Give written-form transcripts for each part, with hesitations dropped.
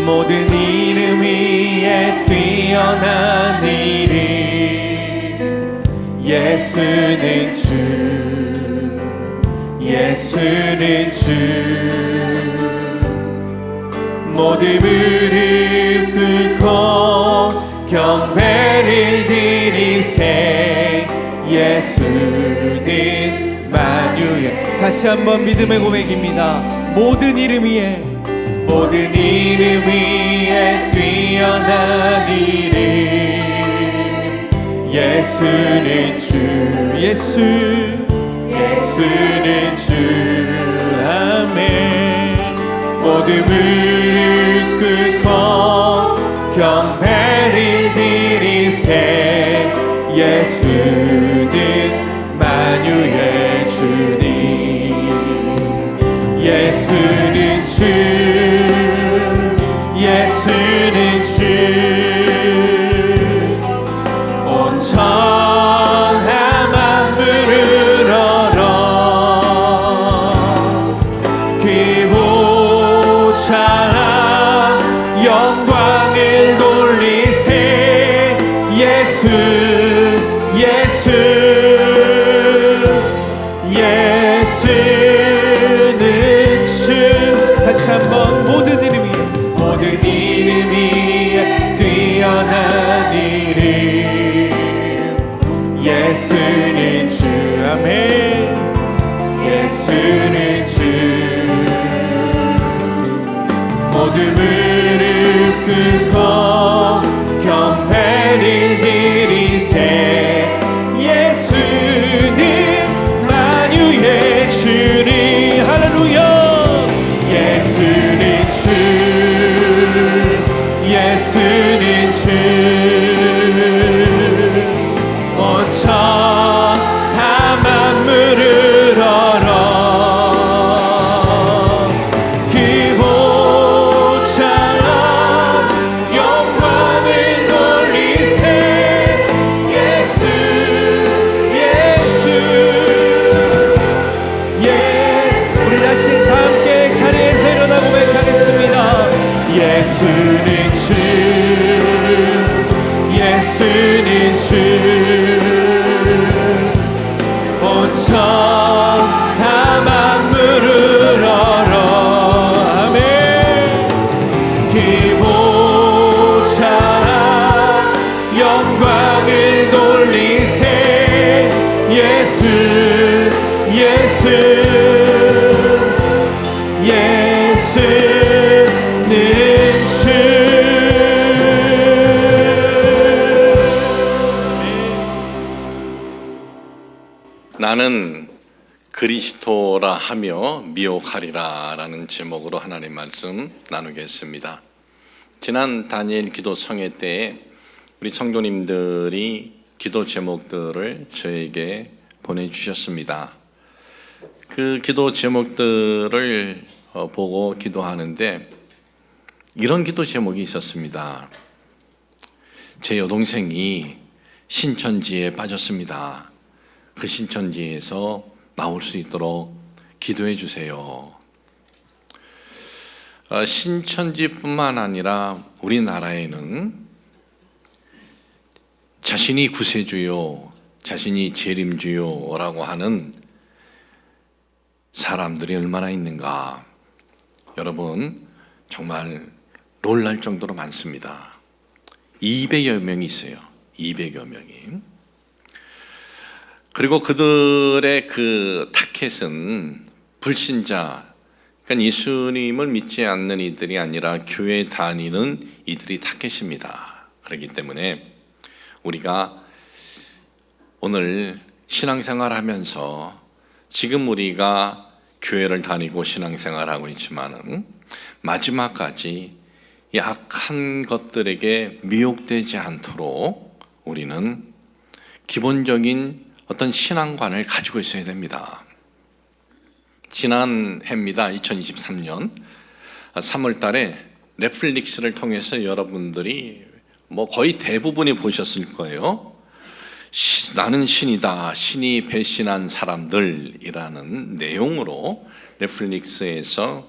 모든 이름 위에 뛰어난 이름 예수는 주 예수는 주 모든 무릎 꿇고 경배를 드리세 예수는 만유의 다시 한번 믿음의 고백입니다. 모든 이름 위에 모든 이름 위에 뛰어난 이름 예수는 주 예수는 주 아멘 모든 무릎 꿇고 경배를 드리세 예수는 만유의 주님 예수는 주 예수는 주 온 천하 만물을 얼어 귀보자 영광을 돌리세 예수는 주 다시 한번 모든 이름 위에 뛰어난 이름 예수는 주 아멘 예수는 주 모든 무릎 꿇고 경배를 드리세 예수는 만유의 주님 할렐루야 예수는 주 온 천하 만물을 얼어 귀보자 영광을 돌리세 예수 우리 다시 다 함께 자리에서 일어나 고백하겠습니다. 예수는 주 온 천하 만물을 얼어 아멘 귀보자 영광을 돌리세 예수는 주 나는 그리스도라 하며 미혹하리라 라는 제목으로 하나님 말씀 나누겠습니다. 지난 다니엘 기도 성회 때에 우리 성도님들이 기도 제목들을 저에게 보내주셨습니다. 그 기도 제목들을 보고 기도하는데 이런 기도 제목이 있었습니다. 제 여동생이 신천지에 빠졌습니다. 그 신천지에서 나올 수 있도록 기도해 주세요. 신천지뿐만 아니라 우리나라에는 자신이 구세주요, 자신이 재림주요라고 하는 사람들이 얼마나 있는가. 여러분 정말 놀랄 정도로 많습니다. 200여 명이 있어요. 200여 명이. 그리고 그들의 그 타켓은 불신자, 그러니까 예수님을 믿지 않는 이들이 아니라 교회 다니는 이들이 타켓입니다. 그렇기 때문에 우리가 오늘 신앙생활 하면서 지금 우리가 교회를 다니고 신앙생활하고 있지만은 마지막까지 이 악한 것들에게 미혹되지 않도록 우리는 기본적인 어떤 신앙관을 가지고 있어야 됩니다. 지난 해입니다. 2023년 3월 달에 넷플릭스를 통해서 여러분들이 거의 대부분이 보셨을 거예요. 나는 신이다, 신이 배신한 사람들이라는 내용으로 넷플릭스에서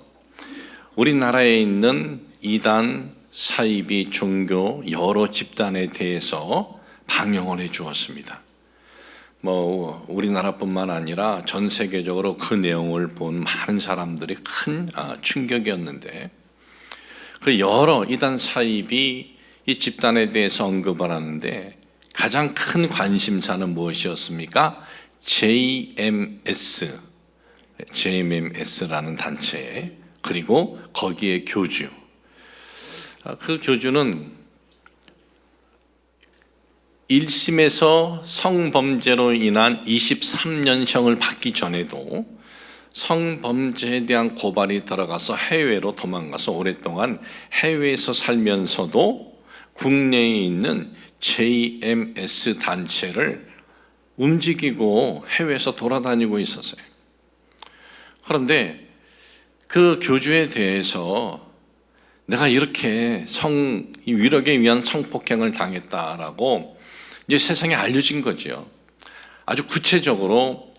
우리나라에 있는 이단, 사이비, 종교 여러 집단에 대해서 방영을 해 주었습니다. 우리나라뿐만 아니라 전 세계적으로 그 내용을 본 많은 사람들이 큰 충격이었는데, 그 여러 이단, 사이비 이 집단에 대해서 언급을 하는데 가장 큰 관심사는 무엇이었습니까? JMS라는 단체, 그리고 거기에 교주. 그 교주는 1심에서 성범죄로 인한 23년형을 받기 전에도 성범죄에 대한 고발이 들어가서 해외로 도망가서 오랫동안 해외에서 살면서도 국내에 있는 JMS 단체를 움직이고 해외에서 돌아다니고 있었어요. 그런데 그 교주에 대해서 내가 이렇게 위력에 의한 성폭행을 당했다라고 이제 세상에 알려진 거죠. 아주 구체적으로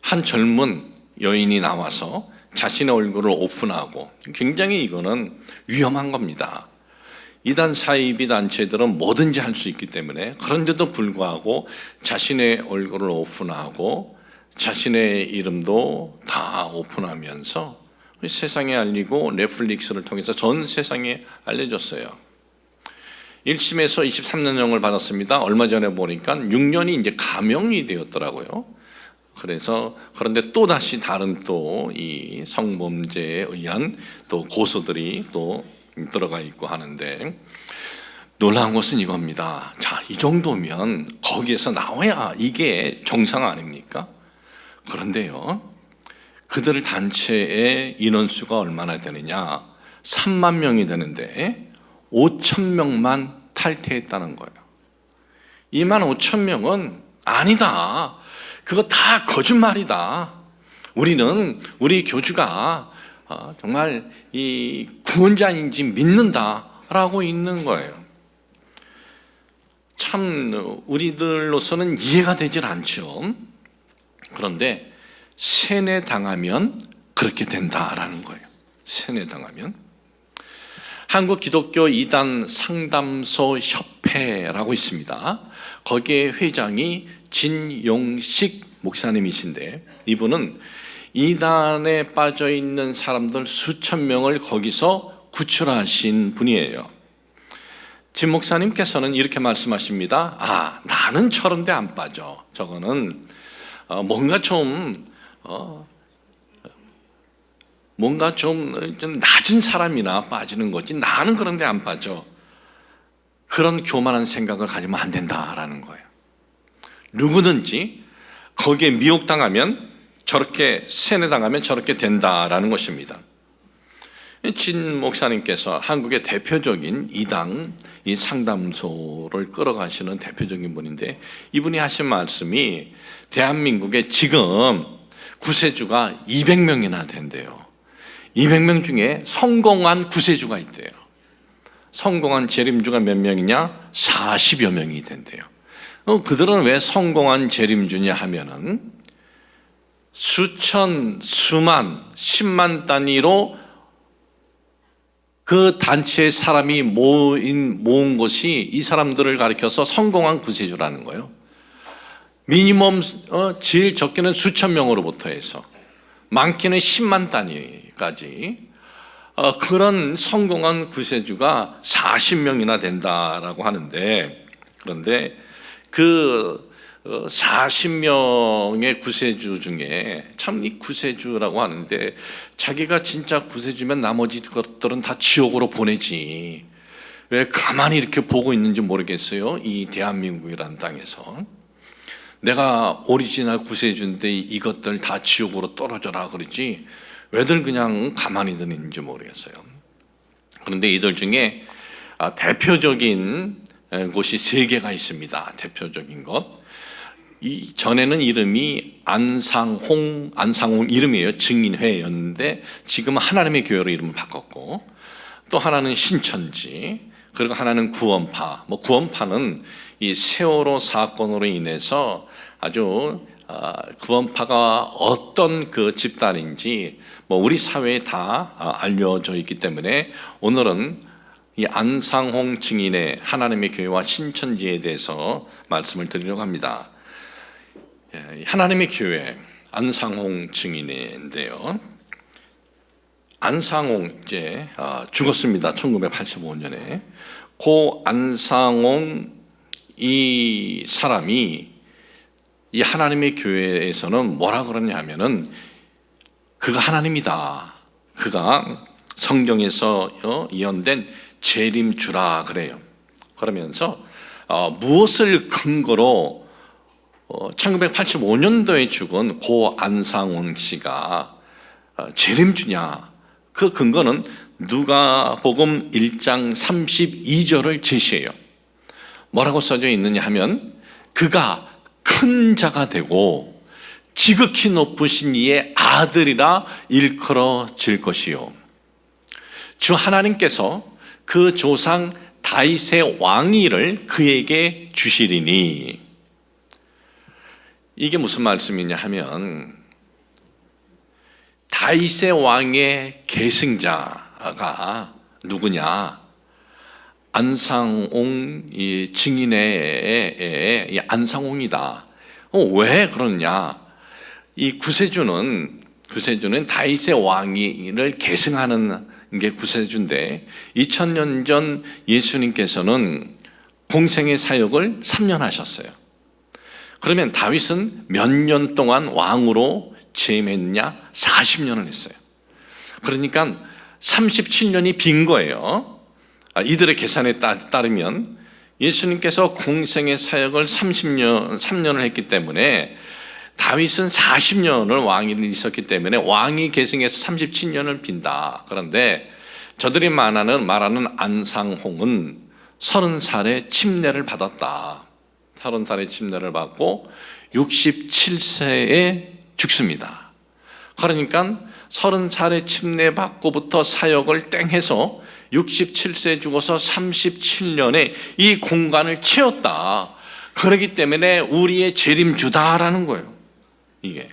한 젊은 여인이 나와서 자신의 얼굴을 오픈하고, 굉장히 이거는 위험한 겁니다. 이단 사이비 단체들은 뭐든지 할 수 있기 때문에, 그런데도 불구하고 자신의 얼굴을 오픈하고 자신의 이름도 다 오픈하면서 세상에 알리고 넷플릭스를 통해서 전 세상에 알려졌어요. 1심에서 23년형을 받았습니다. 얼마 전에 보니까 6년이 이제 감형이 되었더라고요. 그런데 또 다시 다른 또 이 성범죄에 의한 또 고소들이 또 들어가 있고 하는데, 놀라운 것은 이겁니다. 자, 이 정도면 거기에서 나와야 이게 정상 아닙니까? 그런데요, 그들 단체의 인원수가 얼마나 되느냐? 3만 명이 되는데 5천 명만 탈퇴했다는 거예요. 2만 5천 명은 아니다, 그거 다 거짓말이다, 우리 교주가 정말 이 구원자인지 믿는다라고 있는 거예요. 참 우리들로서는 이해가 되질 않죠. 그런데 세뇌당하면 그렇게 된다라는 거예요. 세뇌당하면. 한국 기독교 이단 상담소 협회라고 있습니다. 거기에 회장이 진용식 목사님이신데, 이분은 이단에 빠져 있는 사람들 수천 명을 거기서 구출하신 분이에요. 진 목사님께서는 이렇게 말씀하십니다. 나는 저런 데 안 빠져. 저거는 뭔가 좀 낮은 사람이나 빠지는 거지, 나는 그런 데 안 빠져. 그런 교만한 생각을 가지면 안 된다라는 거예요. 누구든지 거기에 미혹당하면, 저렇게 세뇌당하면 저렇게 된다라는 것입니다. 진 목사님께서 한국의 대표적인 이당 이 상담소를 끌어가시는 대표적인 분인데, 이분이 하신 말씀이 대한민국에 지금 구세주가 200명이나 된대요. 200명 중에 성공한 구세주가 있대요. 성공한 재림주가 몇 명이냐? 40여 명이 된대요. 그들은 왜 성공한 재림주냐 하면은 수천, 수만, 10만 단위로 그 단체의 사람이 모은 것이 이 사람들을 가리켜서 성공한 구세주라는 거예요. 미니멈 제일 적게는 수천 명으로부터 해서 많게는 10만 단위까지 그런 성공한 구세주가 40명이나 된다라고 하는데, 그런데 그 40명의 구세주 중에 참 이 구세주라고 하는데, 자기가 진짜 구세주면 나머지 것들은 다 지옥으로 보내지, 왜 가만히 이렇게 보고 있는지 모르겠어요. 이 대한민국이라는 땅에서 내가 오리지널 구세주인데 이것들 다 지옥으로 떨어져라 그러지, 왜들 그냥 가만히 있는지 모르겠어요. 그런데 이들 중에 대표적인 곳이 3개가 있습니다. 대표적인 것. 이 전에는 이름이 안상홍 이름이에요. 증인회였는데 지금은 하나님의 교회로 이름을 바꿨고, 또 하나는 신천지, 그리고 하나는 구원파. 구원파는 이 세월호 사건으로 인해서 아주 구원파가 어떤 그 집단인지 우리 사회에 다 알려져 있기 때문에 오늘은 이 안상홍 증인의 하나님의 교회와 신천지에 대해서 말씀을 드리려고 합니다. 하나님의 교회 안상홍 증인인데요. 안상홍 이제 죽었습니다. 1985년에. 고 안상홍 이 사람이 이 하나님의 교회에서는 뭐라 그러냐면은 그가 하나님이다. 그가 성경에서 예언된 재림주라 그래요. 그러면서 무엇을 근거로 1985년도에 죽은 고 안상홍 씨가 재림주냐? 그 근거는 누가복음 1장 32절을 제시해요. 뭐라고 써져 있느냐 하면 그가 큰 자가 되고 지극히 높으신 이의 아들이라 일컬어질 것이요. 주 하나님께서 그 조상 다윗의 왕위를 그에게 주시리니. 이게 무슨 말씀이냐 하면 다윗의 왕의 계승자가 누구냐? 안상홍 이 증인의 이 안상홍이다. 왜 그러냐? 이 구세주는 다윗의 왕위를 계승하는 게 구세주인데 2000년 전 예수님께서는 공생의 사역을 3년 하셨어요. 그러면 다윗은 몇 년 동안 왕으로 재임했느냐? 40년을 했어요. 그러니까 37년이 빈 거예요. 이들의 계산에 따르면 예수님께서 공생의 사역을 3년을 했기 때문에 다윗은 40년을 왕위를 있었기 때문에 왕이 계승해서 37년을 빈다. 그런데 저들이 말하는 안상홍은 30살에 침례를 받았다. 30살에 침례를 받고 67세에 죽습니다. 그러니까 30살에 침례 받고부터 사역을 땡해서 67세에 죽어서 37년에 이 공간을 채웠다. 그렇기 때문에 우리의 재림주다라는 거예요. 이게.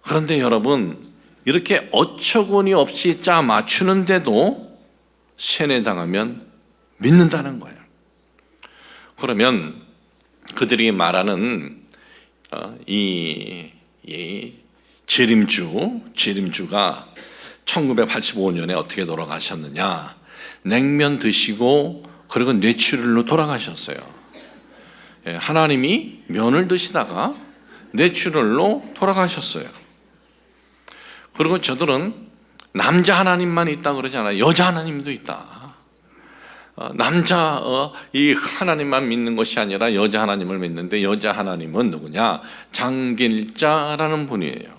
그런데 여러분, 이렇게 어처구니 없이 짜 맞추는데도 세뇌당하면 믿는다는 거예요. 그러면 그들이 말하는 이 재림주가 1985년에 어떻게 돌아가셨느냐? 냉면 드시고 그리고 뇌출혈로 돌아가셨어요. 하나님이 면을 드시다가 뇌출혈로 돌아가셨어요. 그리고 저들은 남자 하나님만 있다 그러잖아요. 여자 하나님도 있다. 남자 이 하나님만 믿는 것이 아니라 여자 하나님을 믿는데 여자 하나님은 누구냐? 장길자라는 분이에요.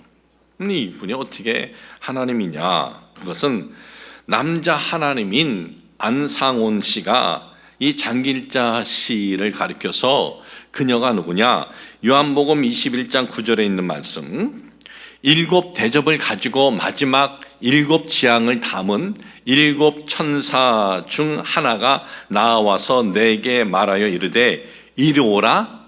이 분이 어떻게 하나님이냐? 그것은 남자 하나님인 안상홍 씨가 이 장길자 씨를 가리켜서 그녀가 누구냐? 요한복음 21장 9절에 있는 말씀, 7 대접을 가지고 마지막 7 지향을 담은 7 천사 중 하나가 나와서 내게 말하여 이르되 이리 오라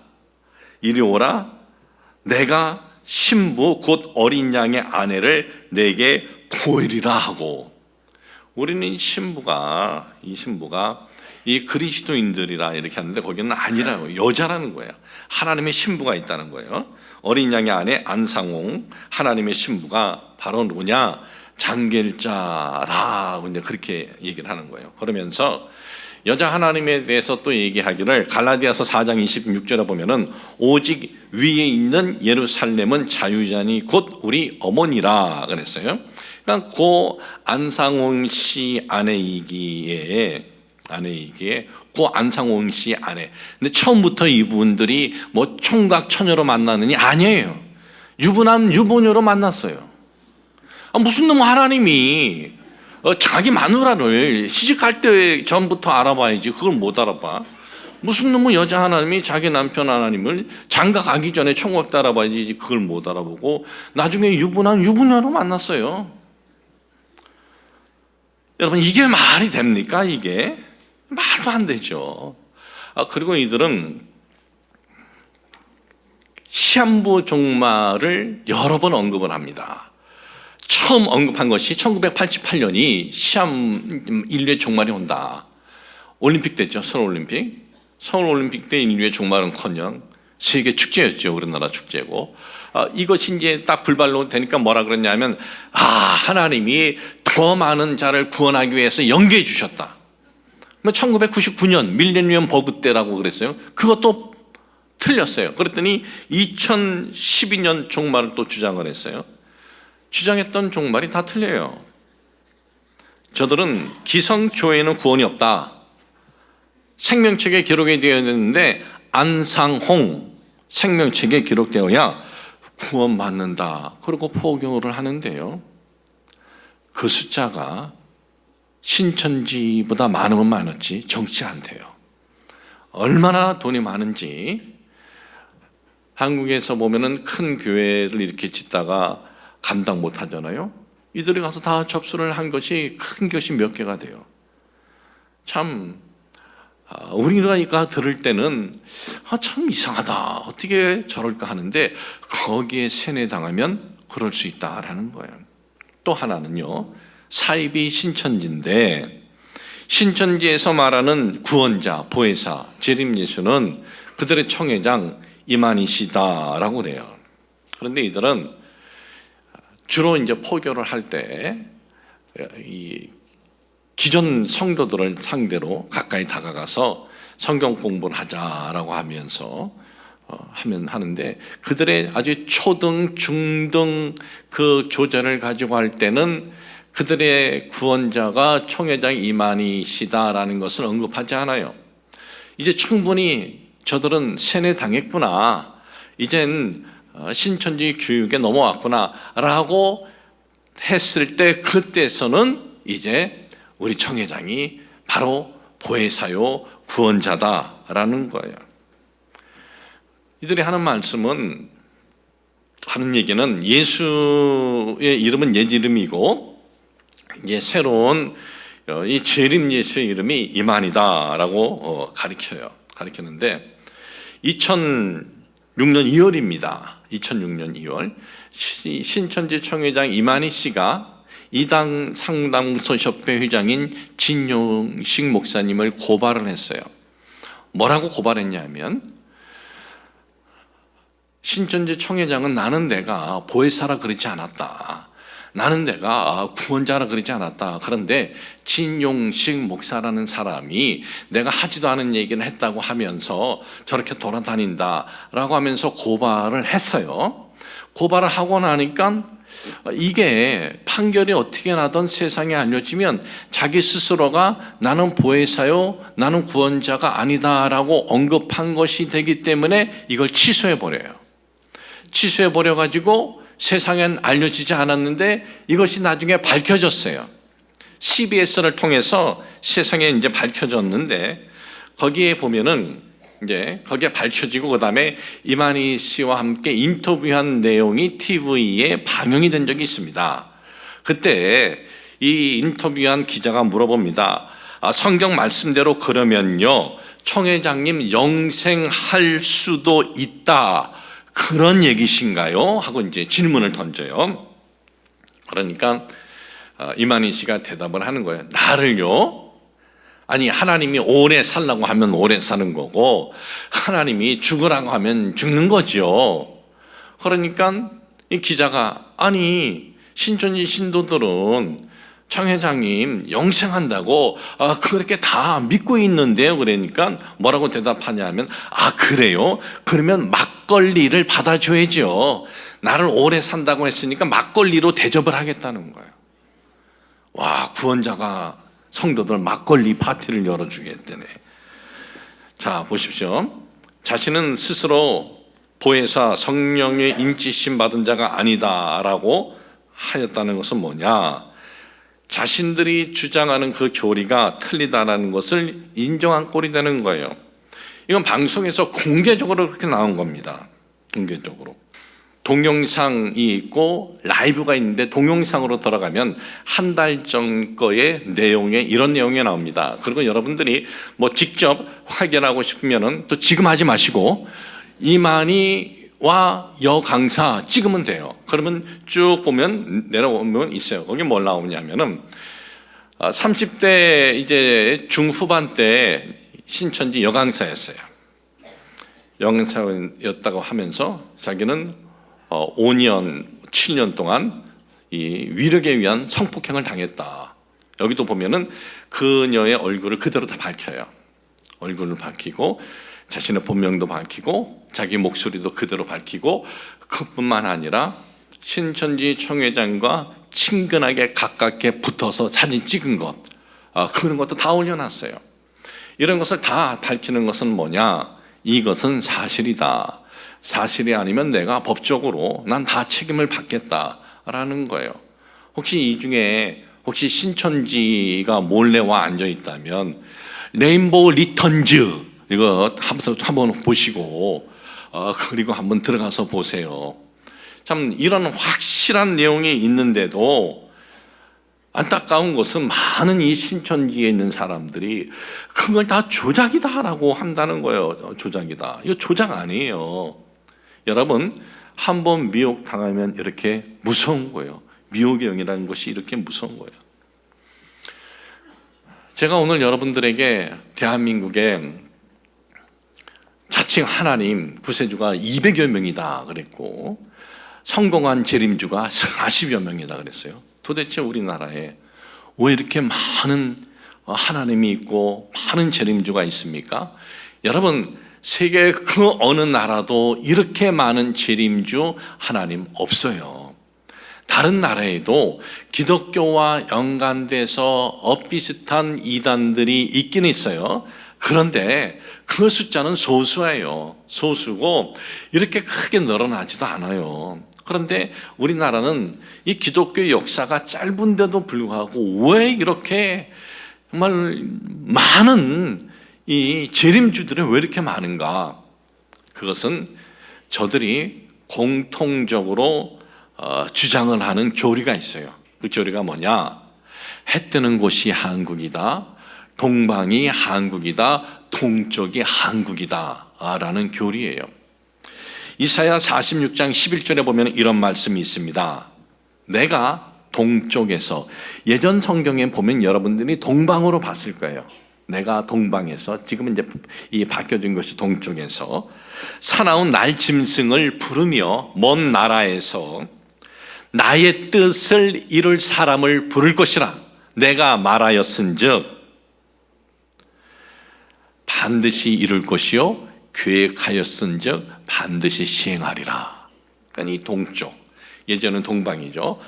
내가 신부 곧 어린 양의 아내를 내게 보이리라 하고. 우리는 이 신부가 이 그리스도인들이라 이렇게 하는데 거기는 아니라고, 여자라는 거예요. 하나님의 신부가 있다는 거예요. 어린 양의 아내 안상홍, 하나님의 신부가 바로 누구냐? 장길자라고 이제 그렇게 얘기를 하는 거예요. 그러면서 여자 하나님에 대해서 또 얘기하기를 갈라디아서 4장 26절에 보면은 오직 위에 있는 예루살렘은 자유자니 곧 우리 어머니라 그랬어요. 그러니까 고 안상홍 씨 아내이기에 고 안상홍 씨 아내. 근데 처음부터 이분들이 뭐 총각 처녀로 만나느니 아니에요. 유부남 유부녀로 만났어요. 무슨 놈 하나님이 자기 마누라를 시집갈 때 전부터 알아봐야지. 그걸 못 알아봐. 무슨 놈의 여자 하나님이 자기 남편 하나님을 장가 가기 전에 총각 때 알아봐야지. 그걸 못 알아보고 나중에 유부남 유부녀로 만났어요. 여러분, 이게 말이 됩니까? 이게 말도 안 되죠. 그리고 이들은 시한부 종말을 여러 번 언급을 합니다. 처음 언급한 것이 1988년이 인류의 종말이 온다. 올림픽 때죠. 서울올림픽. 서울올림픽 때 인류의 종말은커녕 세계 축제였죠. 우리나라 축제고. 이것이 이제 딱 불발로 되니까 뭐라 그랬냐면 하나님이 더 많은 자를 구원하기 위해서 연기해 주셨다. 1999년 밀레니엄 버그 때라고 그랬어요. 그것도 틀렸어요. 그랬더니 2012년 종말을 또 주장을 했어요. 주장했던 종말이 다 틀려요. 저들은 기성교회는 구원이 없다. 생명책에 기록이 되어야 되는데 안상홍 생명책에 기록되어야 구원받는다. 그리고 포교를 하는데요. 그 숫자가 신천지보다 많으면 많았지 적지 않대요. 얼마나 돈이 많은지. 한국에서 보면은 큰 교회를 이렇게 짓다가 감당 못 하잖아요. 이들이 가서 다 접수를 한 것이 큰 것이 몇 개가 돼요. 참 우리가 이거 들을 때는 참 이상하다. 어떻게 저럴까 하는데 거기에 세뇌당하면 그럴 수 있다라는 거예요. 또 하나는요. 사이비 신천지인데 신천지에서 말하는 구원자, 보혜사, 재림예수는 그들의 총회장 이만희시다라고 그래요. 그런데 이들은 주로 이제 포교를 할 때 이 기존 성도들을 상대로 가까이 다가가서 성경 공부를 하자라고 하면서 하는데 그들의 아주 초등, 중등 그 교제를 가지고 할 때는 그들의 구원자가 총회장 이만희시다라는 것을 언급하지 않아요. 이제 충분히 저들은 세뇌당했구나. 이젠 신천지 교육에 넘어왔구나 라고 했을 때 그때서는 이제 우리 총회장이 바로 보혜사요 구원자다라는 거예요. 이들이 하는 말씀은 하는 얘기는 예수의 이름은 옛 이름이고 이제 새로운 이 재림 예수의 이름이 이만희다라고 가르치는데 2006년 2월입니다. 2006년 2월 신천지 총회장 이만희 씨가 이당 상담소 협회 회장인 진용식 목사님을 고발을 했어요. 뭐라고 고발했냐면 신천지 총회장은 나는 내가 보혜사라 그러지 않았다. 나는 내가 구원자라 그러지 않았다. 그런데 진용식 목사라는 사람이 내가 하지도 않은 얘기를 했다고 하면서 저렇게 돌아다닌다라고 하면서 고발을 했어요. 고발을 하고 나니까 이게 판결이 어떻게 나든 세상에 알려지면 자기 스스로가 나는 보혜사요, 나는 구원자가 아니다라고 언급한 것이 되기 때문에 이걸 취소해버려요. 취소해버려가지고 세상엔 알려지지 않았는데 이것이 나중에 밝혀졌어요. CBS를 통해서 세상에 이제 밝혀졌는데 거기에 보면은 이제 거기에 밝혀지고 그다음에 이만희 씨와 함께 인터뷰한 내용이 TV에 방영이 된 적이 있습니다. 그때 이 인터뷰한 기자가 물어봅니다. 성경 말씀대로 그러면요 총회장님 영생할 수도 있다 그런 얘기신가요? 하고 이제 질문을 던져요. 그러니까 이만희 씨가 대답을 하는 거예요. 나를요? 아니 하나님이 오래 살라고 하면 오래 사는 거고 하나님이 죽으라고 하면 죽는 거죠. 그러니까 이 기자가 아니 신천지 신도들은 총회장님 영생한다고 그렇게 다 믿고 있는데요. 그러니까 뭐라고 대답하냐면 그래요? 그러면 막걸리를 받아줘야죠. 나를 오래 산다고 했으니까 막걸리로 대접을 하겠다는 거예요. 와 구원자가 성도들 막걸리 파티를 열어주겠다네. 자 보십시오. 자신은 스스로 보혜사 성령의 인치심 받은 자가 아니다라고 하였다는 것은 뭐냐? 자신들이 주장하는 그 교리가 틀리다라는 것을 인정한 꼴이 되는 거예요. 이건 방송에서 공개적으로 그렇게 나온 겁니다. 공개적으로. 동영상이 있고 라이브가 있는데 동영상으로 들어가면 한 달 전 거의 내용에 이런 내용이 나옵니다. 그리고 여러분들이 뭐 직접 확인하고 싶으면은 또 지금 하지 마시고 이만희 여강사 찍으면 돼요. 그러면 쭉 보면 내려오면 있어요. 거기 뭘 나오냐면은 30대 이제 중후반 때 신천지 여강사였어요. 여강사였다고 하면서 자기는 5년, 7년 동안 이 위력에 의한 성폭행을 당했다. 여기도 보면은 그녀의 얼굴을 그대로 다 밝혀요. 얼굴을 밝히고 자신의 본명도 밝히고 자기 목소리도 그대로 밝히고 그뿐만 아니라 신천지 총회장과 친근하게 가깝게 붙어서 사진 찍은 것, 그런 것도 다 올려놨어요. 이런 것을 다 밝히는 것은 뭐냐? 이것은 사실이다. 사실이 아니면 내가 법적으로 난 다 책임을 받겠다라는 거예요. 혹시 이 중에 혹시 신천지가 몰래 와 앉아 있다면 레인보우 리턴즈 이거 한번 보시고 그리고 한번 들어가서 보세요. 참 이런 확실한 내용이 있는데도 안타까운 것은 많은 이 신천지에 있는 사람들이 그걸 다 조작이다라고 한다는 거예요. 조작이다. 이거 조작 아니에요. 여러분, 한번 미혹당하면 이렇게 무서운 거예요. 미혹의 영이라는 것이 이렇게 무서운 거예요. 제가 오늘 여러분들에게 대한민국에 자칭 하나님 구세주가 200여 명이다 그랬고 성공한 재림주가 40여 명이다 그랬어요. 도대체 우리나라에 왜 이렇게 많은 하나님이 있고 많은 재림주가 있습니까? 여러분, 세계 그 어느 나라도 이렇게 많은 재림주 하나님 없어요. 다른 나라에도 기독교와 연관돼서 비슷한 이단들이 있긴 있어요. 그런데 그 숫자는 소수예요. 소수고 이렇게 크게 늘어나지도 않아요. 그런데 우리나라는 이 기독교 역사가 짧은데도 불구하고 왜 이렇게 정말 많은 이 재림주들이 왜 이렇게 많은가? 그것은 저들이 공통적으로 주장을 하는 교리가 있어요. 그 교리가 뭐냐? 해 뜨는 곳이 한국이다. 동방이 한국이다. 동쪽이 한국이다. 라는 교리예요. 이사야 46장 11절에 보면 이런 말씀이 있습니다. 내가 동쪽에서, 예전 성경에 보면 여러분들이 동방으로 봤을 거예요. 내가 동방에서, 지금은 이제 이 바뀌어진 것이 동쪽에서 사나운 날짐승을 부르며 먼 나라에서 나의 뜻을 이룰 사람을 부를 것이라. 내가 말하였은즉 반드시 이룰 것이요 계획하였은즉 반드시 시행하리라. 그러니까 이 동쪽, 예전은 동방이죠.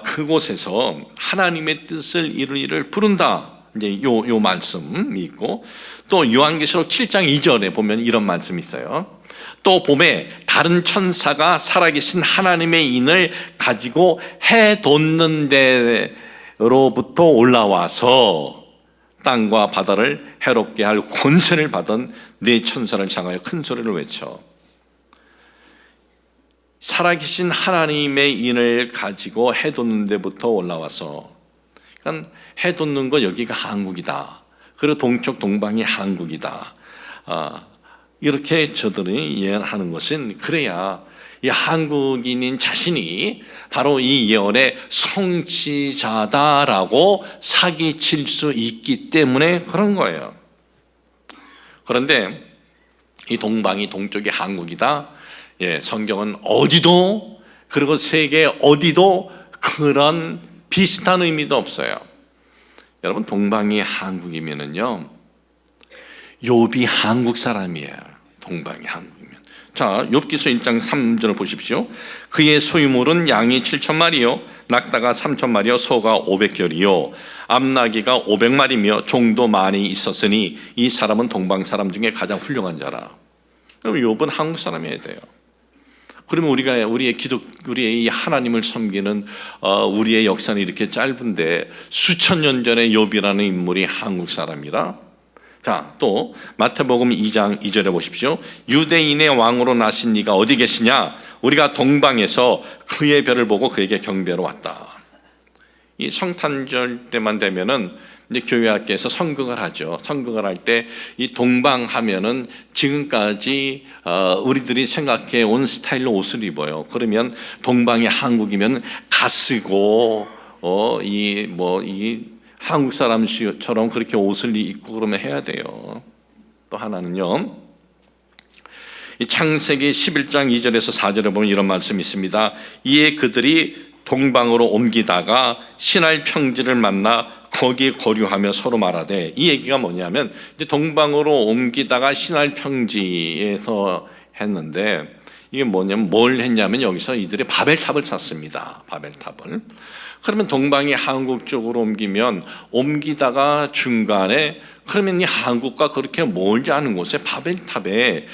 그곳에서 하나님의 뜻을 이루기를 부른다. 이제 요 말씀이 있고, 또 요한계시록 7장 2절에 보면 이런 말씀이 있어요. 또 봄에 다른 천사가 살아계신 하나님의 인을 가지고 해 돋는 데로부터 올라와서 땅과 바다를 해롭게 할 권세를 받은 네 천사를 향하여 큰 소리를 외쳐. 살아계신 하나님의 인을 가지고 해 돋는 데부터 올라와서, 그러니까 해 돋는 거 여기가 한국이다. 그리고 동쪽 동방이 한국이다. 이렇게 저들이 예언하는 것은, 그래야 이 한국인인 자신이 바로 이 예언의 성취자다라고 사기칠 수 있기 때문에 그런 거예요. 그런데 이 동방이 동쪽이 한국이다. 성경은 어디도, 그리고 세계 어디도 그런 비슷한 의미도 없어요. 여러분, 동방이 한국이면은요, 욥이 한국 사람이에요. 동방이 한국이면. 자, 욥기서 1장 3절을 보십시오. 그의 소유물은 양이 7,000마리요, 낙타가 3,000마리요, 소가 500결이요, 암나귀가 500마리며 종도 많이 있었으니 이 사람은 동방 사람 중에 가장 훌륭한 자라. 그럼 욥은 한국 사람이어야 돼요. 그러면 우리의 이 하나님을 섬기는 우리의 역사는 이렇게 짧은데 수천 년 전에 욥이라는 인물이 한국 사람이라. 자, 또 마태복음 2장 2절에 보십시오. 유대인의 왕으로 나신 네가 어디 계시냐? 우리가 동방에서 그의 별을 보고 그에게 경배하러 왔다. 이 성탄절 때만 되면은 이제 교회 학교에서 선극을 하죠. 선극을 할 때 이 동방하면은 지금까지 우리들이 생각해 온 스타일로 옷을 입어요. 그러면 동방이 한국이면 가쓰고 이 한국 사람처럼 그렇게 옷을 입고 그러면 해야 돼요. 또 하나는요. 이 창세기 11장 2절에서 4절에 보면 이런 말씀이 있습니다. 이에 그들이 동방으로 옮기다가 신할 평지를 만나 거기에 거류하며 서로 말하되, 이 얘기가 뭐냐면 이제 동방으로 옮기다가 신할 평지에서 했는데, 이게 뭐냐면 뭘 했냐면 여기서 이들이 바벨탑을 샀습니다. 바벨탑을. 그러면 동방이 한국 쪽으로 옮기다가 중간에 그러면 이 한국과 그렇게 멀지 않은 곳에 바벨탑에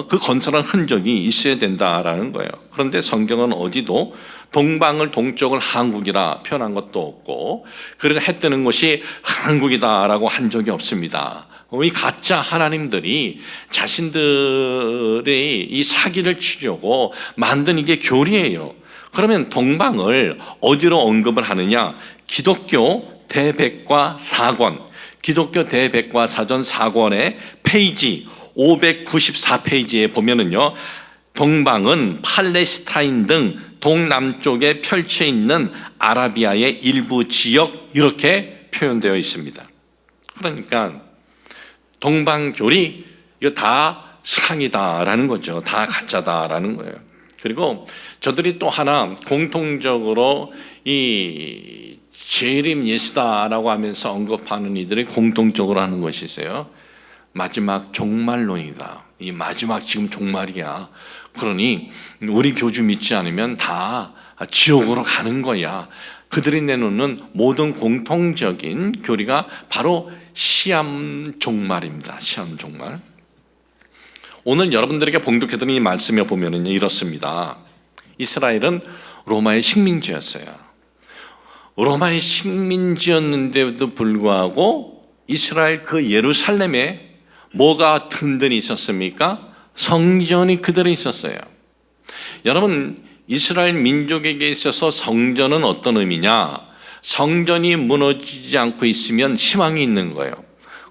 그 건설한 흔적이 있어야 된다라는 거예요. 그런데 성경은 어디도 동방을 동쪽을 한국이라 표현한 것도 없고, 그리고 해 뜨는 곳이 한국이다라고 한 적이 없습니다. 이 가짜 하나님들이 자신들의 이 사기를 치려고 만든 이게 교리예요. 그러면 동방을 어디로 언급을 하느냐? 기독교 대백과 사권, 기독교 대백과 사전 4권의 페이지 594페이지에 보면은요, 동방은 팔레스타인 등 동남쪽에 펼쳐 있는 아라비아의 일부 지역, 이렇게 표현되어 있습니다. 그러니까 동방교리 이거 다 상이다라는 거죠. 다 가짜다라는 거예요. 그리고 저들이 또 하나 공통적으로 이 재림 예수다라고 하면서 언급하는 이들이 공통적으로 하는 것이 있어요. 마지막 종말론이다. 이 마지막 지금 종말이야. 그러니 우리 교주 믿지 않으면 다 지옥으로 가는 거야. 그들이 내놓는 모든 공통적인 교리가 바로 시험 종말입니다. 시험 종말. 오늘 여러분들에게 봉독해드린 이 말씀에 보면은 이렇습니다. 이스라엘은 로마의 식민지였어요. 로마의 식민지였는데도 불구하고 이스라엘 그 예루살렘에 뭐가 든든히 있었습니까? 성전이 그대로 있었어요. 여러분, 이스라엘 민족에게 있어서 성전은 어떤 의미냐? 성전이 무너지지 않고 있으면 희망이 있는 거예요.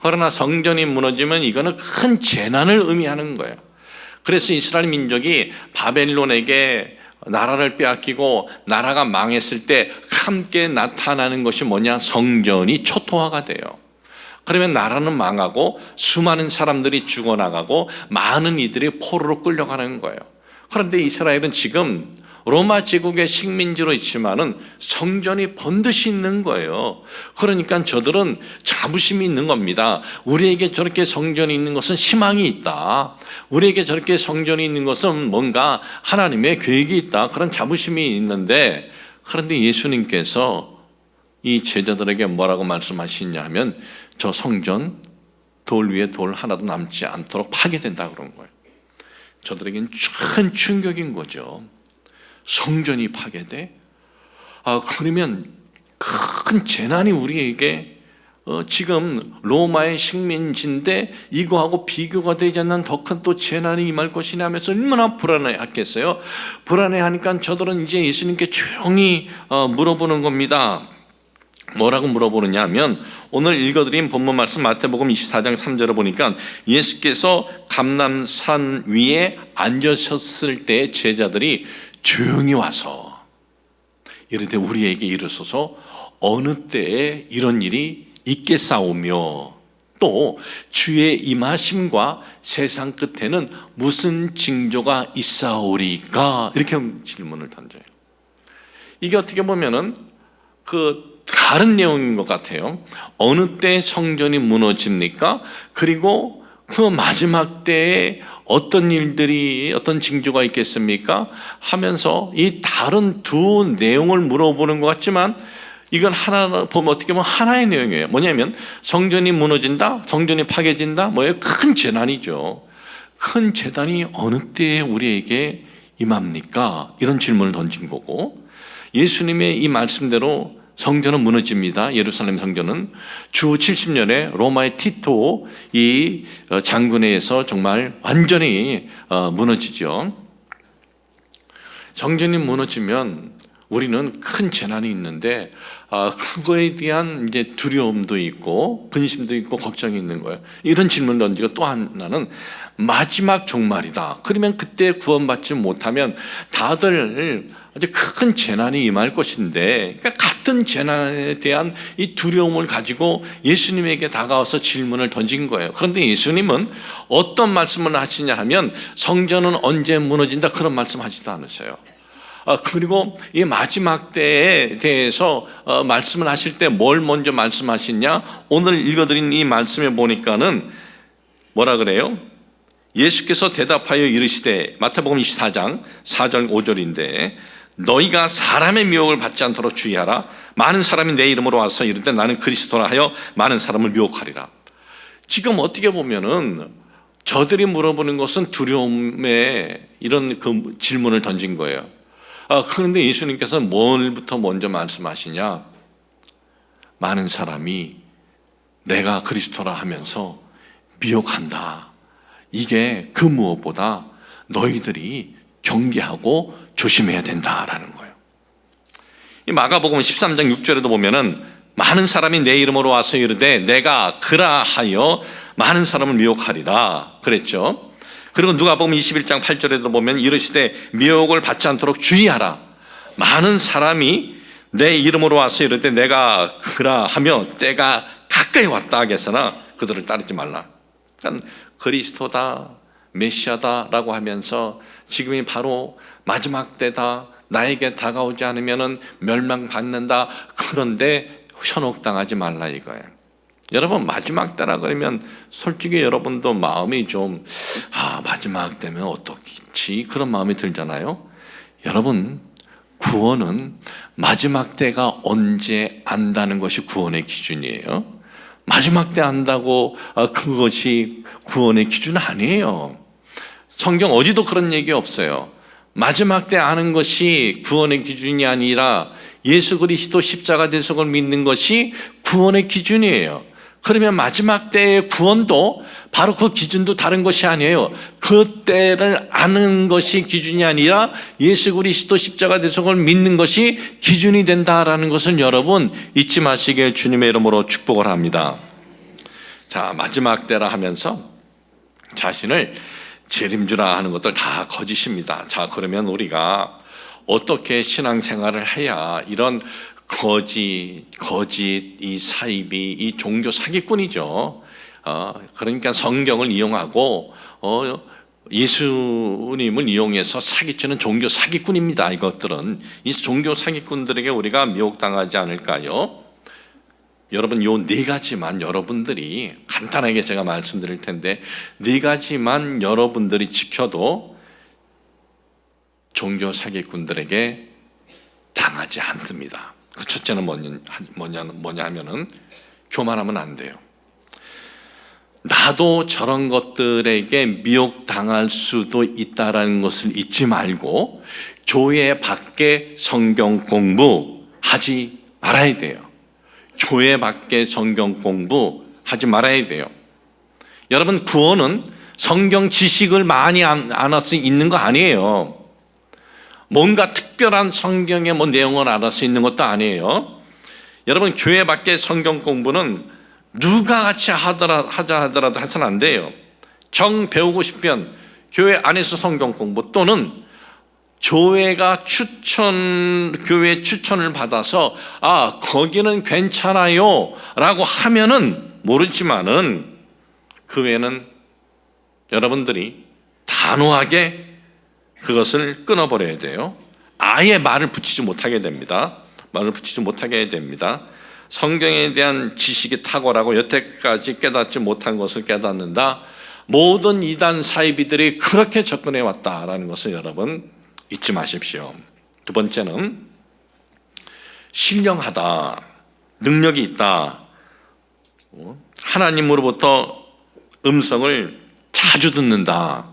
그러나 성전이 무너지면 이거는 큰 재난을 의미하는 거예요. 그래서 이스라엘 민족이 바벨론에게 나라를 빼앗기고 나라가 망했을 때 함께 나타나는 것이 뭐냐? 성전이 초토화가 돼요. 그러면 나라는 망하고 수많은 사람들이 죽어나가고 많은 이들이 포로로 끌려가는 거예요. 그런데 이스라엘은 지금 로마 제국의 식민지로 있지만은 성전이 번듯이 있는 거예요. 그러니까 저들은 자부심이 있는 겁니다. 우리에게 저렇게 성전이 있는 것은 희망이 있다. 우리에게 저렇게 성전이 있는 것은 뭔가 하나님의 계획이 있다. 그런 자부심이 있는데, 그런데 예수님께서 이 제자들에게 뭐라고 말씀하시냐 하면 저 성전 돌 위에 돌 하나도 남지 않도록 파괴된다 그런 거예요. 저들에겐 큰 충격인 거죠. 성전이 파괴돼? 그러면 큰 재난이 우리에게 지금 로마의 식민지인데 이거하고 비교가 되지 않는 더 큰 또 재난이 임할 것이냐 하면서 얼마나 불안해했겠어요. 불안해하니까 저들은 이제 예수님께 조용히 물어보는 겁니다. 뭐라고 물어보느냐 하면 오늘 읽어드린 본문 말씀 마태복음 24장 3절을 보니까 예수께서 감람산 위에 앉으셨을 때 제자들이 조용히 와서 이르되 우리에게 이르소서 어느 때에 이런 일이 있겠사오며 또 주의 임하심과 세상 끝에는 무슨 징조가 있사오리까? 이렇게 질문을 던져요. 이게 어떻게 보면은 그 다른 내용인 것 같아요. 어느 때 성전이 무너집니까? 그리고 그 마지막 때에 어떤 일들이 어떤 징조가 있겠습니까? 하면서 이 다른 두 내용을 물어보는 것 같지만 이건 하나 보면 어떻게 보면 하나의 내용이에요. 뭐냐면 성전이 무너진다, 성전이 파괴진다, 뭐예요? 큰 재난이죠. 큰 재난이 어느 때에 우리에게 임합니까? 이런 질문을 던진 거고, 예수님의 이 말씀대로 성전은 무너집니다. 예루살렘 성전은 주 70년에 로마의 티토 이 장군에 의해서 정말 완전히 무너지죠. 성전이 무너지면 우리는 큰 재난이 있는데 그거에 대한 이제 두려움도 있고 근심도 있고 걱정이 있는 거예요. 이런 질문을 던지고 또 하나는 마지막 종말이다. 그러면 그때 구원받지 못하면 다들 아주 큰 재난이 임할 것인데, 그러니까 같은 재난에 대한 이 두려움을 가지고 예수님에게 다가와서 질문을 던진 거예요. 그런데 예수님은 어떤 말씀을 하시냐 하면 성전은 언제 무너진다 그런 말씀하지도 않으세요. 그리고 이 마지막 때에 대해서 말씀을 하실 때 뭘 먼저 말씀하시냐? 오늘 읽어드린 이 말씀에 보니까는 뭐라 그래요? 예수께서 대답하여 이르시되, 마태복음 24장 4절 5절인데 너희가 사람의 미혹을 받지 않도록 주의하라. 많은 사람이 내 이름으로 와서 이르되 나는 그리스도라 하여 많은 사람을 미혹하리라. 지금 어떻게 보면은 저들이 물어보는 것은 두려움의 이런 그 질문을 던진 거예요. 그런데 예수님께서는 뭘부터 먼저 말씀하시냐? 많은 사람이 내가 그리스도라 하면서 미혹한다. 이게 그 무엇보다 너희들이 경계하고 조심해야 된다라는 거예요. 이 마가복음 13장 6절에도 보면은 많은 사람이 내 이름으로 와서 이르되 내가 그라하여 많은 사람을 미혹하리라 그랬죠. 그리고 누가복음 21장 8절에도 보면 이르시되 미혹을 받지 않도록 주의하라. 많은 사람이 내 이름으로 와서 이르되 내가 그라하며 때가 가까이 왔다 하겠으나 그들을 따르지 말라. 그러니까 그리스도다 메시아다라고 하면서 지금이 바로 마지막 때다, 나에게 다가오지 않으면 멸망받는다, 그런데 현혹당하지 말라 이거예요. 여러분 마지막 때라 그러면 솔직히 여러분도 마음이 좀 마지막 때면 어떻겠지 그런 마음이 들잖아요. 여러분 구원은 마지막 때가 언제 안다는 것이 구원의 기준이에요. 마지막 때 안다고 그것이 구원의 기준 아니에요. 성경 어디도 그런 얘기 없어요. 마지막 때 아는 것이 구원의 기준이 아니라 예수 그리스도 십자가 대속을 믿는 것이 구원의 기준이에요. 그러면 마지막 때의 구원도 바로 그 기준도 다른 것이 아니에요. 그 때를 아는 것이 기준이 아니라 예수 그리스도 십자가 대속을 믿는 것이 기준이 된다라는 것을 여러분 잊지 마시길 주님의 이름으로 축복을 합니다. 자, 마지막 때라 하면서 자신을 재림주라 하는 것들 다 거짓입니다. 자, 그러면 우리가 어떻게 신앙생활을 해야 이런 거짓, 이 사입이 이 종교 사기꾼이죠. 그러니까 성경을 이용하고 예수님을 이용해서 사기치는 종교 사기꾼입니다. 이것들은 이 종교 사기꾼들에게 우리가 미혹당하지 않을까요? 여러분 요 네 가지만 여러분들이 간단하게 제가 말씀드릴 텐데 네 가지만 여러분들이 지켜도 종교 사기꾼들에게 당하지 않습니다. 그 첫째는 뭐냐 하면은 교만하면 안 돼요. 나도 저런 것들에게 미혹당할 수도 있다라는 것을 잊지 말고 교회 밖에 성경 공부하지 말아야 돼요. 교회 밖에 성경 공부하지 말아야 돼요. 여러분 구원은 성경 지식을 많이 알아서 있는 거 아니에요. 뭔가 특별한 성경의 내용을 알아서 있는 것도 아니에요. 여러분 교회 밖에 성경 공부는 누가 같이 하자 하더라도 해서는 안 돼요. 정 배우고 싶으면 교회 안에서 성경 공부 또는 교회 추천을 받아서 거기는 괜찮아요 라고 하면은 모르지만은 그 외에는 여러분들이 단호하게 그것을 끊어버려야 돼요. 아예 말을 붙이지 못하게 됩니다. 성경에 대한 지식이 탁월하고 여태까지 깨닫지 못한 것을 깨닫는다. 모든 이단 사이비들이 그렇게 접근해 왔다라는 것을 여러분 잊지 마십시오. 두 번째는 신령하다, 능력이 있다, 하나님으로부터 음성을 자주 듣는다.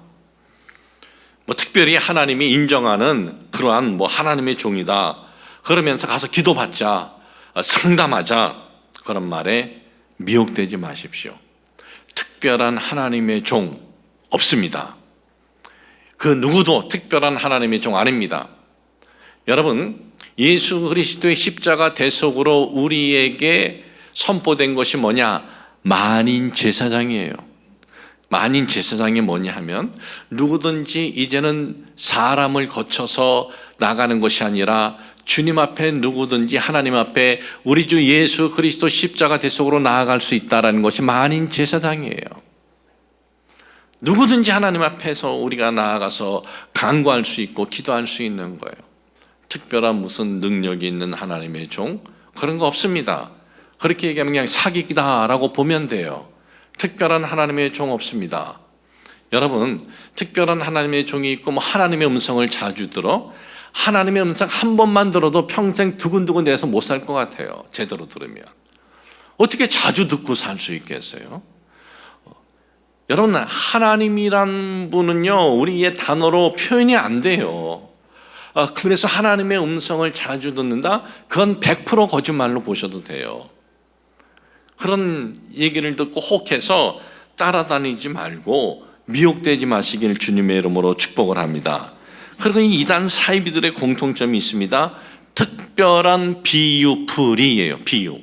특별히 하나님이 인정하는 그러한 하나님의 종이다. 그러면서 가서 기도받자, 상담하자 그런 말에 미혹되지 마십시오. 특별한 하나님의 종 없습니다. 그 누구도 특별한 하나님의 종 아닙니다. 여러분 예수 그리스도의 십자가 대속으로 우리에게 선포된 것이 뭐냐? 만인 제사장이에요. 만인 제사장이 뭐냐 하면 누구든지 이제는 사람을 거쳐서 나가는 것이 아니라 주님 앞에 누구든지 하나님 앞에 우리 주 예수 그리스도 십자가 대속으로 나아갈 수 있다는 것이 만인 제사장이에요. 누구든지 하나님 앞에서 우리가 나아가서 간구할 수 있고 기도할 수 있는 거예요. 특별한 무슨 능력이 있는 하나님의 종 그런 거 없습니다. 그렇게 얘기하면 그냥 사기다라고 보면 돼요. 특별한 하나님의 종 없습니다. 여러분, 특별한 하나님의 종이 있고 뭐 하나님의 음성을 자주 들어 하나님의 음성 한 번만 들어도 평생 두근두근 대서 못 살 것 같아요. 제대로 들으면. 어떻게 자주 듣고 살 수 있겠어요? 여러분, 하나님이란 분은요, 우리의 단어로 표현이 안 돼요. 그래서 하나님의 음성을 자주 듣는다? 그건 100% 거짓말로 보셔도 돼요. 그런 얘기를 듣고 혹해서 따라다니지 말고 미혹되지 마시길 주님의 이름으로 축복을 합니다. 그리고 이 이단 사이비들의 공통점이 있습니다. 특별한 비유풀이에요. 비유.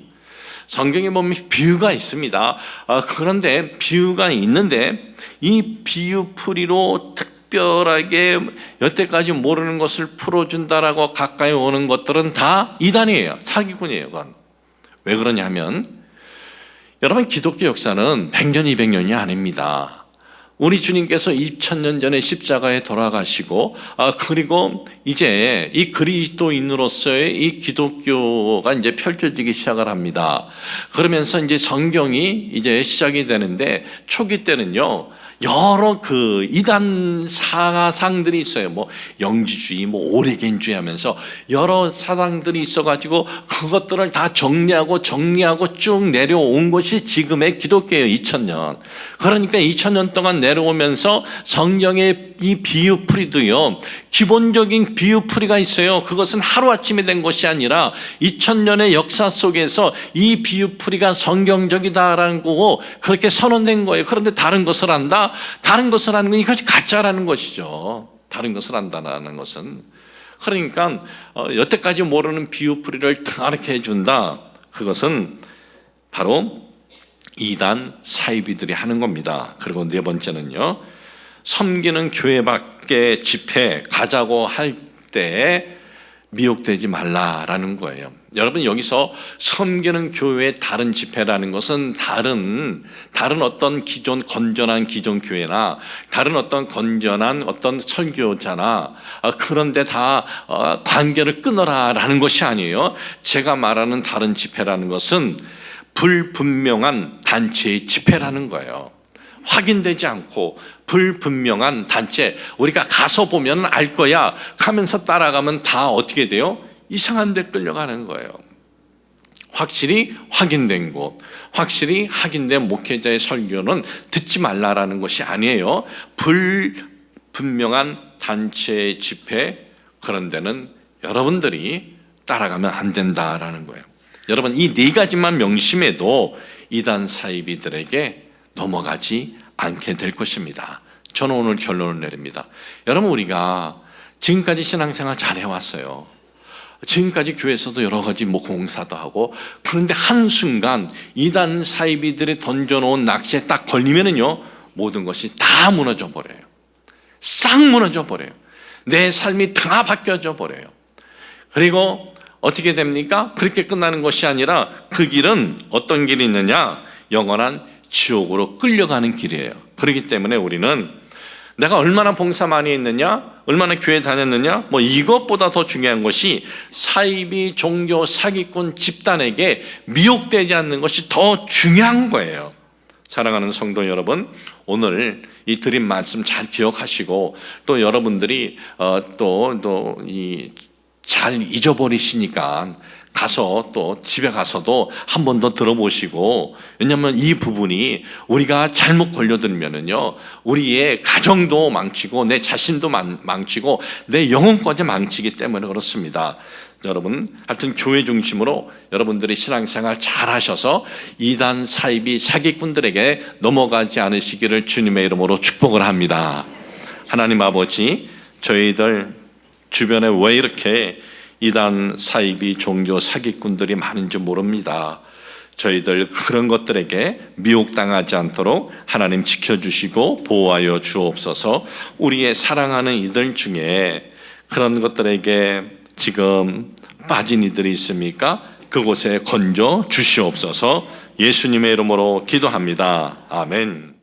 성경에 보면 비유가 있습니다. 그런데 비유가 있는데 이 비유풀이로 특별하게 여태까지 모르는 것을 풀어준다라고 가까이 오는 것들은 다 이단이에요. 사기꾼이에요. 그건. 왜 그러냐면 여러분, 기독교 역사는 100년, 200년이 아닙니다. 우리 주님께서 2000년 전에 십자가에 돌아가시고 그리고 이제 이 그리스도인으로서의 이 기독교가 이제 펼쳐지기 시작을 합니다. 그러면서 이제 성경이 이제 시작이 되는데 초기 때는요, 여러 그 이단 사상들이 있어요. 뭐 영지주의, 뭐 오레겐주의 하면서 여러 사상들이 있어가지고 그것들을 다 정리하고 쭉 내려온 것이 지금의 기독교예요. 2000년. 그러니까 2000년 동안 내려오면서 성경의 이 비유풀이도요, 기본적인 비유풀이가 있어요. 그것은 하루아침에 된 것이 아니라 2000년의 역사 속에서 이 비유풀이가 성경적이다라는 거고 그렇게 선언된 거예요. 그런데 다른 것을 안다? 다른 것을 하는 건 이것이 가짜라는 것이죠. 다른 것을 안다는 것은. 그러니까 여태까지 모르는 비유풀이를 가르쳐 준다. 그것은 바로 이단 사이비들이 하는 겁니다. 그리고 네 번째는요, 섬기는 교회 밖에 집회 가자고 할 때 미혹되지 말라라는 거예요. 여러분, 여기서 섬기는 교회의 다른 집회라는 것은 다른 어떤 건전한 기존 교회나 다른 어떤 건전한 어떤 설교자나 그런데 다 관계를 끊어라라는 것이 아니에요. 제가 말하는 다른 집회라는 것은 불분명한 단체의 집회라는 거예요. 확인되지 않고 불분명한 단체, 우리가 가서 보면 알 거야 하면서 따라가면 다 어떻게 돼요? 이상한 데 끌려가는 거예요. 확실히 확인된 곳, 확실히 확인된 목회자의 설교는 듣지 말라라는 것이 아니에요. 불분명한 단체의 집회, 그런 데는 여러분들이 따라가면 안 된다라는 거예요. 여러분, 이 네 가지만 명심해도 이단 사이비들에게 넘어가지 않게 될 것입니다. 저는 오늘 결론을 내립니다. 여러분, 우리가 지금까지 신앙생활 잘 해왔어요. 지금까지 교회에서도 여러 가지 공사도 하고, 그런데 한순간 이단 사이비들이 던져놓은 낚시에 딱 걸리면은요, 모든 것이 다 무너져 버려요. 싹 무너져 버려요. 내 삶이 다 바뀌어져 버려요. 그리고 어떻게 됩니까? 그렇게 끝나는 것이 아니라 그 길은 어떤 길이 있느냐? 영원한 지옥으로 끌려가는 길이에요. 그렇기 때문에 우리는 내가 얼마나 봉사 많이 했느냐, 얼마나 교회 다녔느냐, 이것보다 더 중요한 것이 사이비 종교 사기꾼 집단에게 미혹되지 않는 것이 더 중요한 거예요. 사랑하는 성도 여러분, 오늘 이 드린 말씀 잘 기억하시고, 또 여러분들이 잘 잊어버리시니까 가서 또 집에 가서도 한 번 더 들어보시고, 왜냐하면 이 부분이 우리가 잘못 걸려들면은요, 우리의 가정도 망치고 내 자신도 망치고 내 영혼까지 망치기 때문에 그렇습니다. 여러분, 하여튼 교회 중심으로 여러분들이 신앙생활 잘 하셔서 이단 사이비 사기꾼들에게 넘어가지 않으시기를 주님의 이름으로 축복을 합니다. 하나님 아버지, 저희들 주변에 왜 이렇게 이단 사이비 종교 사기꾼들이 많은지 모릅니다. 저희들 그런 것들에게 미혹당하지 않도록 하나님 지켜주시고 보호하여 주옵소서. 우리의 사랑하는 이들 중에 그런 것들에게 지금 빠진 이들이 있습니까? 그곳에 건져 주시옵소서. 예수님의 이름으로 기도합니다. 아멘.